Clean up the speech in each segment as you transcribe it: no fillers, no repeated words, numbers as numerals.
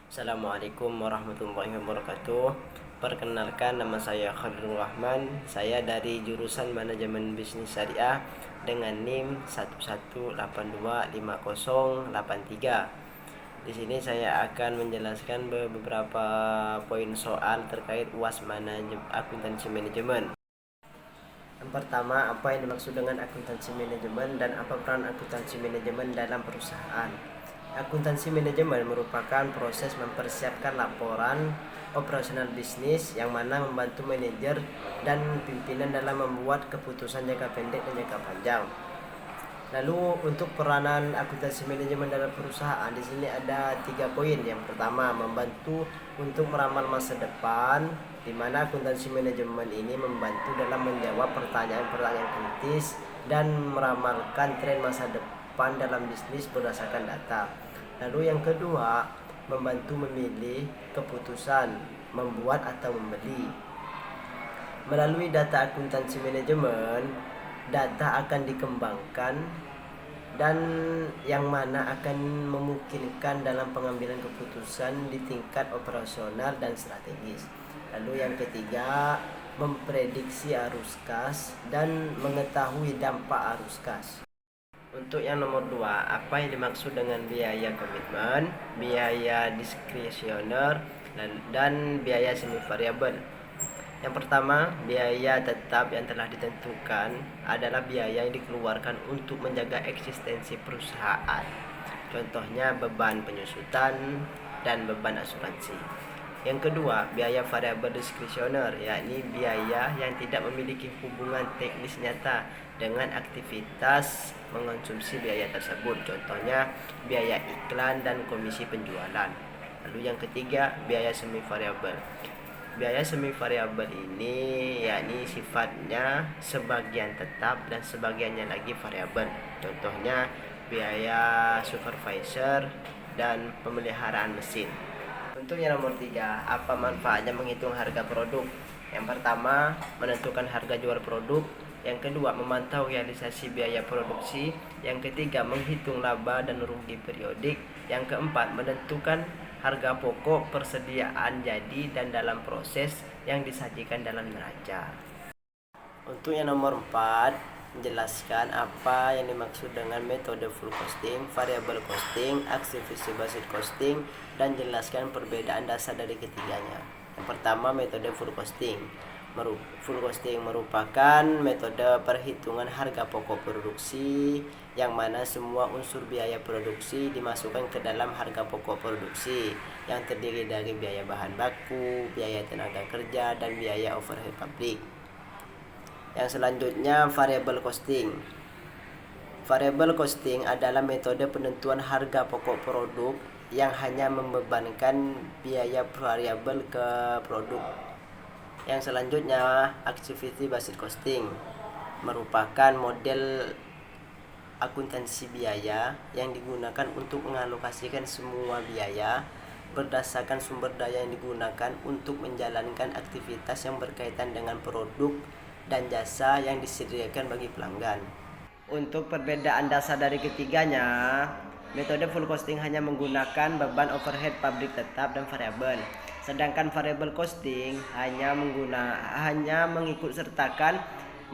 Assalamualaikum warahmatullahi wabarakatuh. Perkenalkan, nama saya Khalilur Rahman. Saya dari jurusan Manajemen Bisnis Syariah dengan NIM 118250883. Di sini saya akan menjelaskan beberapa poin soal terkait UAS Akuntansi Manajemen. Yang pertama, apa yang dimaksud dengan akuntansi manajemen dan apa peran akuntansi manajemen dalam perusahaan? Akuntansi manajemen merupakan proses mempersiapkan laporan operasional bisnis yang mana membantu manajer dan pimpinan dalam membuat keputusan jangka pendek dan jangka panjang. Lalu untuk peranan akuntansi manajemen dalam perusahaan, di sini ada 3 poin. Yang pertama, membantu untuk meramal masa depan, di mana akuntansi manajemen ini membantu dalam menjawab pertanyaan-pertanyaan kritis dan meramalkan tren masa depan dalam bisnis berdasarkan data. Lalu yang kedua, membantu memilih keputusan membuat atau membeli. Melalui data akuntansi manajemen, data akan dikembangkan dan yang mana akan memungkinkan dalam pengambilan keputusan di tingkat operasional dan strategis. Lalu yang ketiga, memprediksi arus kas dan mengetahui dampak arus kas. Untuk yang nomor 2, apa yang dimaksud dengan biaya komitmen, biaya diskresioner, dan biaya semi variabel? Yang pertama, biaya tetap yang telah ditentukan adalah biaya yang dikeluarkan untuk menjaga eksistensi perusahaan. Contohnya beban penyusutan dan beban asuransi. Yang kedua, biaya variabel diskresioner, yakni biaya yang tidak memiliki hubungan teknis nyata dengan aktivitas mengonsumsi biaya tersebut. Contohnya biaya iklan dan komisi penjualan. Lalu yang ketiga, biaya semi variabel. Biaya semi variabel ini yakni sifatnya sebagian tetap dan sebagiannya lagi variabel. Contohnya biaya supervisor dan pemeliharaan mesin. Untuk yang nomor 3, apa manfaatnya menghitung harga produk? Yang pertama, menentukan harga jual produk. Yang kedua, memantau realisasi biaya produksi. Yang ketiga, menghitung laba dan rugi periodik. Yang keempat, menentukan harga pokok persediaan jadi dan dalam proses yang disajikan dalam neraca. Untuk yang nomor 4, menjelaskan apa yang dimaksud dengan metode full costing, variable costing, aktivisi basis costing, dan jelaskan perbedaan dasar dari ketiganya. Yang pertama, metode full costing. Full costing merupakan metode perhitungan harga pokok produksi yang mana semua unsur biaya produksi dimasukkan ke dalam harga pokok produksi yang terdiri dari biaya bahan baku, biaya tenaga kerja, dan biaya overhead pabrik. Yang selanjutnya, variable costing. Variable costing adalah metode penentuan harga pokok produk yang hanya membebankan biaya variabel ke produk. Yang selanjutnya, activity based costing merupakan model akuntansi biaya yang digunakan untuk mengalokasikan semua biaya berdasarkan sumber daya yang digunakan untuk menjalankan aktivitas yang berkaitan dengan produk dan jasa yang disediakan bagi pelanggan. Untuk perbedaan dasar dari ketiganya, metode full costing hanya menggunakan beban overhead pabrik tetap dan variabel. Sedangkan variable costing hanya mengikut sertakan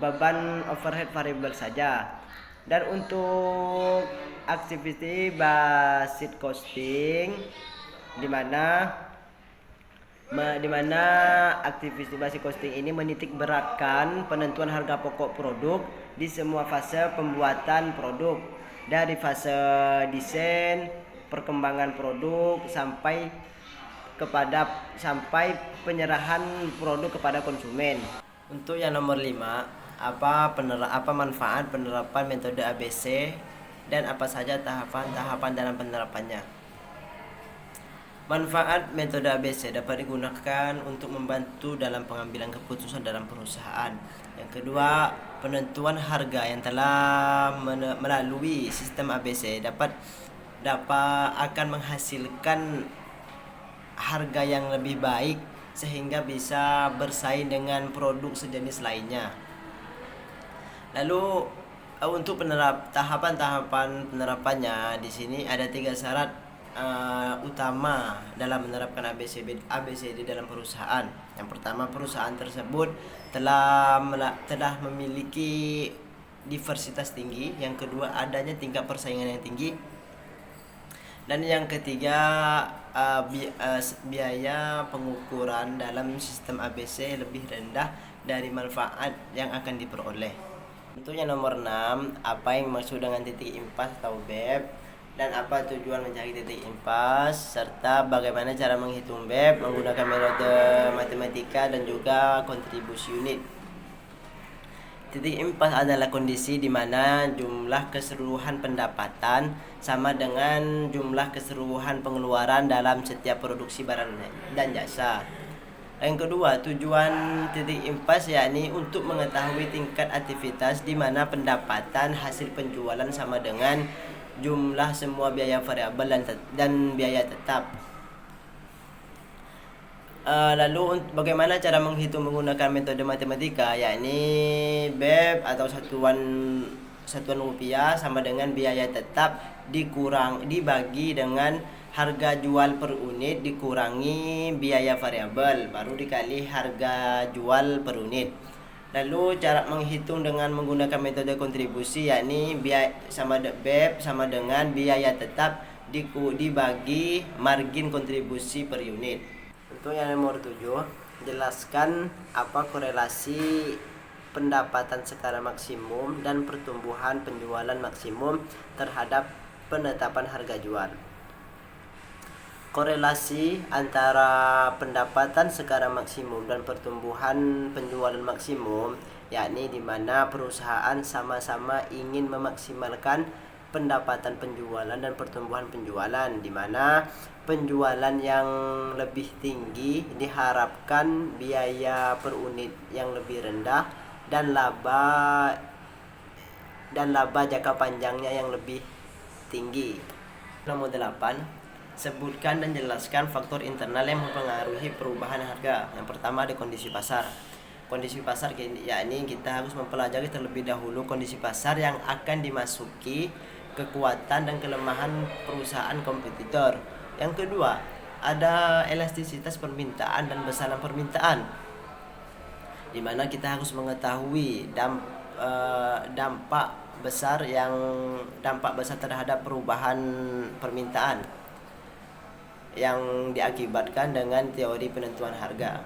beban overhead variabel saja. Dan untuk activity based costing di mana aktiviti based costing ini menitik beratkan penentuan harga pokok produk di semua fase pembuatan produk, dari fase desain, perkembangan produk sampai penyerahan produk kepada konsumen. Untuk yang nomor 5, apa manfaat penerapan metode ABC dan apa saja tahapan-tahapan dalam penerapannya? Manfaat metode ABC dapat digunakan untuk membantu dalam pengambilan keputusan dalam perusahaan. Yang kedua, penentuan harga yang telah melalui sistem ABC akan menghasilkan harga yang lebih baik sehingga bisa bersaing dengan produk sejenis lainnya. Lalu untuk tahapan-tahapan penerapannya, di sini ada 3 syarat utama dalam menerapkan ABCD dalam perusahaan. Yang pertama, perusahaan tersebut telah memiliki diversitas tinggi. Yang kedua, adanya tingkat persaingan yang tinggi. Dan yang ketiga, biaya pengukuran dalam sistem ABC lebih rendah dari manfaat yang akan diperoleh. Untuk yang nomor 6, apa yang dimaksud dengan titik impas atau BEP, dan apa tujuan mencari titik impas, serta bagaimana cara menghitung BEP menggunakan metode matematika dan juga kontribusi unit. Titik impas adalah kondisi di mana jumlah keseluruhan pendapatan sama dengan jumlah keseluruhan pengeluaran dalam setiap produksi barang dan jasa. Yang kedua, tujuan titik impas yakni untuk mengetahui tingkat aktivitas di mana pendapatan hasil penjualan sama dengan jumlah semua biaya variabel dan biaya tetap. Lalu bagaimana cara menghitung menggunakan metode matematika, yakni BEP atau satuan rupiah sama dengan biaya tetap dibagi dengan harga jual per unit dikurangi biaya variabel baru dikali harga jual per unit. Lalu cara menghitung dengan menggunakan metode kontribusi, yakni BEP sama dengan biaya tetap dibagi margin kontribusi per unit. Untuk yang nomor 7, jelaskan apa korelasi pendapatan skala maksimum dan pertumbuhan penjualan maksimum terhadap penetapan harga jual. Korelasi antara pendapatan skala maksimum dan pertumbuhan penjualan maksimum, yakni di mana perusahaan sama-sama ingin memaksimalkan pendapatan penjualan dan pertumbuhan penjualan, di mana penjualan yang lebih tinggi diharapkan biaya per unit yang lebih rendah dan laba jangka panjangnya yang lebih tinggi. Nomor 8, sebutkan dan jelaskan faktor internal yang mempengaruhi perubahan harga. Yang pertama ada kondisi pasar. Kondisi pasar yakni kita harus mempelajari terlebih dahulu kondisi pasar yang akan dimasuki, kekuatan dan kelemahan perusahaan kompetitor. Yang kedua, ada elastisitas permintaan dan besaran permintaan, di mana kita harus mengetahui dampak besar terhadap perubahan permintaan yang diakibatkan dengan teori penentuan harga.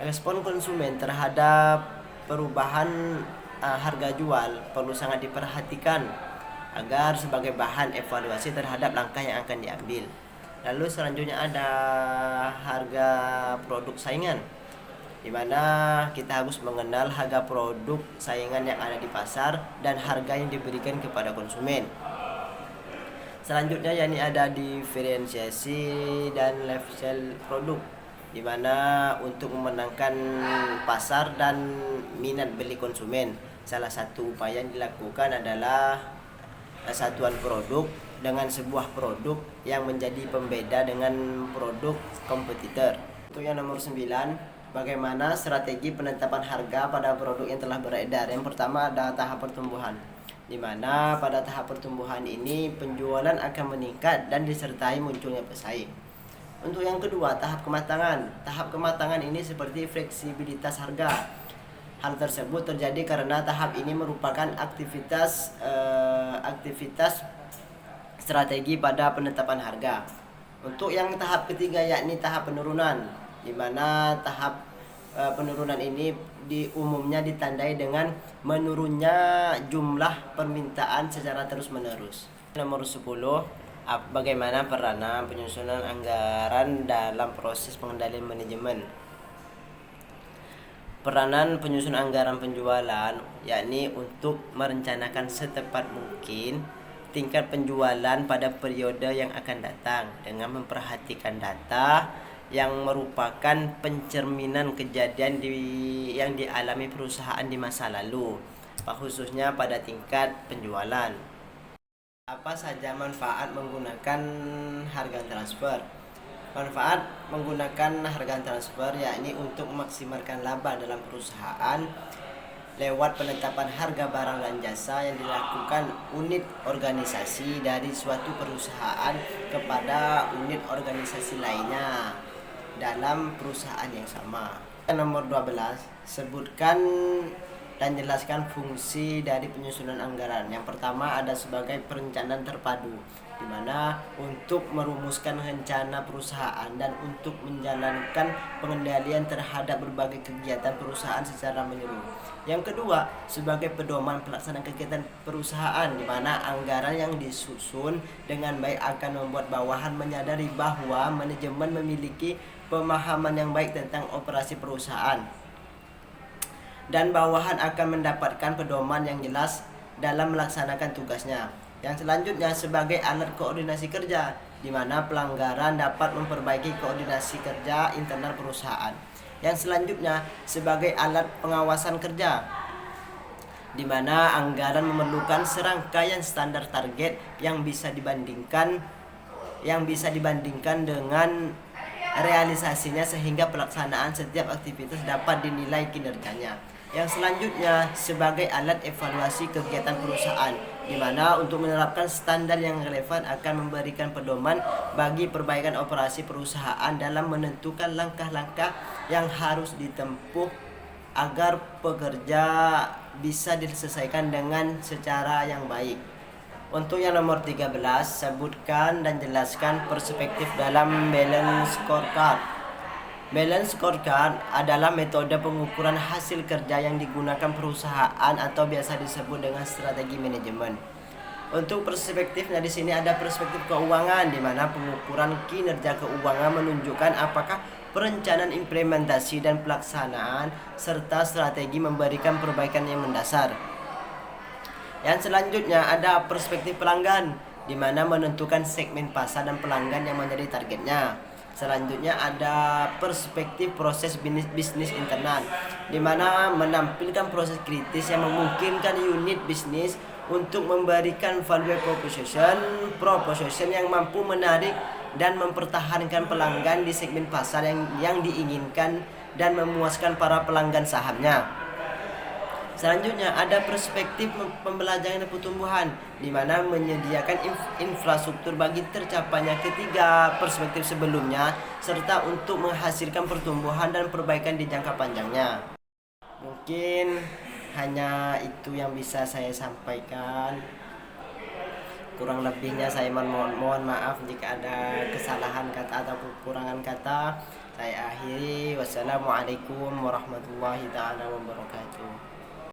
Respon konsumen terhadap perubahan harga jual perlu sangat diperhatikan agar sebagai bahan evaluasi terhadap langkah yang akan diambil. Lalu selanjutnya ada harga produk saingan, di mana kita harus mengenal harga produk saingan yang ada di pasar dan harga yang diberikan kepada konsumen. Selanjutnya yakni ada diferensiasi dan life cycle produk, di mana untuk memenangkan pasar dan minat beli konsumen, salah satu upaya yang dilakukan adalah satuan produk dengan sebuah produk yang menjadi pembeda dengan produk kompetitor. Untuk yang nomor 9, bagaimana strategi penetapan harga pada produk yang telah beredar. Yang pertama ada tahap pertumbuhan, di mana pada tahap pertumbuhan ini penjualan akan meningkat dan disertai munculnya pesaing. Untuk yang kedua, tahap kematangan. Tahap kematangan ini seperti fleksibilitas harga. Hal tersebut terjadi karena tahap ini merupakan aktivitas strategi pada penetapan harga. Untuk yang tahap ketiga yakni tahap penurunan, di mana tahap penurunan ini umumnya ditandai dengan menurunnya jumlah permintaan secara terus-menerus. Nomor 10, bagaimana peranan penyusunan anggaran dalam proses pengendalian manajemen. Peranan penyusun anggaran penjualan yakni untuk merencanakan setepat mungkin tingkat penjualan pada periode yang akan datang dengan memperhatikan data yang merupakan pencerminan kejadian yang dialami perusahaan di masa lalu, khususnya pada tingkat penjualan. Apa saja manfaat menggunakan harga transfer? Manfaat menggunakan harga transfer yakni untuk memaksimalkan laba dalam perusahaan lewat penetapan harga barang dan jasa yang dilakukan unit organisasi dari suatu perusahaan kepada unit organisasi lainnya dalam perusahaan yang sama. Nomor 12, sebutkan dan jelaskan fungsi dari penyusunan anggaran. Yang pertama ada sebagai perencanaan terpadu, di mana untuk merumuskan rencana perusahaan dan untuk menjalankan pengendalian terhadap berbagai kegiatan perusahaan secara menyeluruh. Yang kedua, sebagai pedoman pelaksanaan kegiatan perusahaan, di mana anggaran yang disusun dengan baik akan membuat bawahan menyadari bahwa manajemen memiliki pemahaman yang baik tentang operasi perusahaan dan bawahan akan mendapatkan pedoman yang jelas dalam melaksanakan tugasnya. Yang selanjutnya sebagai alat koordinasi kerja, di mana pelanggaran dapat memperbaiki koordinasi kerja internal perusahaan. Yang selanjutnya sebagai alat pengawasan kerja, di mana anggaran memerlukan serangkaian standar target yang bisa dibandingkan dengan realisasinya sehingga pelaksanaan setiap aktivitas dapat dinilai kinerjanya. Yang selanjutnya sebagai alat evaluasi kegiatan perusahaan, di mana untuk menerapkan standar yang relevan akan memberikan pedoman bagi perbaikan operasi perusahaan dalam menentukan langkah-langkah yang harus ditempuh agar pekerja bisa diselesaikan dengan secara yang baik. Untuk yang nomor 13, sebutkan dan jelaskan perspektif dalam balance scorecard. Balance scorecard adalah metode pengukuran hasil kerja yang digunakan perusahaan atau biasa disebut dengan strategi manajemen. Untuk perspektifnya di sini ada perspektif keuangan, di mana pengukuran kinerja keuangan menunjukkan apakah perencanaan, implementasi dan pelaksanaan serta strategi memberikan perbaikan yang mendasar. Yang selanjutnya ada perspektif pelanggan, di mana menentukan segmen pasar dan pelanggan yang menjadi targetnya. Selanjutnya ada perspektif proses bisnis internal, di mana menampilkan proses kritis yang memungkinkan unit bisnis untuk memberikan value proposition yang mampu menarik dan mempertahankan pelanggan di segmen pasar yang diinginkan dan memuaskan para pelanggan sahamnya. Selanjutnya ada perspektif pembelajaran dan pertumbuhan, di mana menyediakan infrastruktur bagi tercapainya ketiga perspektif sebelumnya serta untuk menghasilkan pertumbuhan dan perbaikan di jangka panjangnya. Mungkin hanya itu yang bisa saya sampaikan. Kurang lebihnya saya mohon maaf jika ada kesalahan kata atau kekurangan kata. Saya akhiri. Wassalamualaikum warahmatullahi taala wabarakatuh.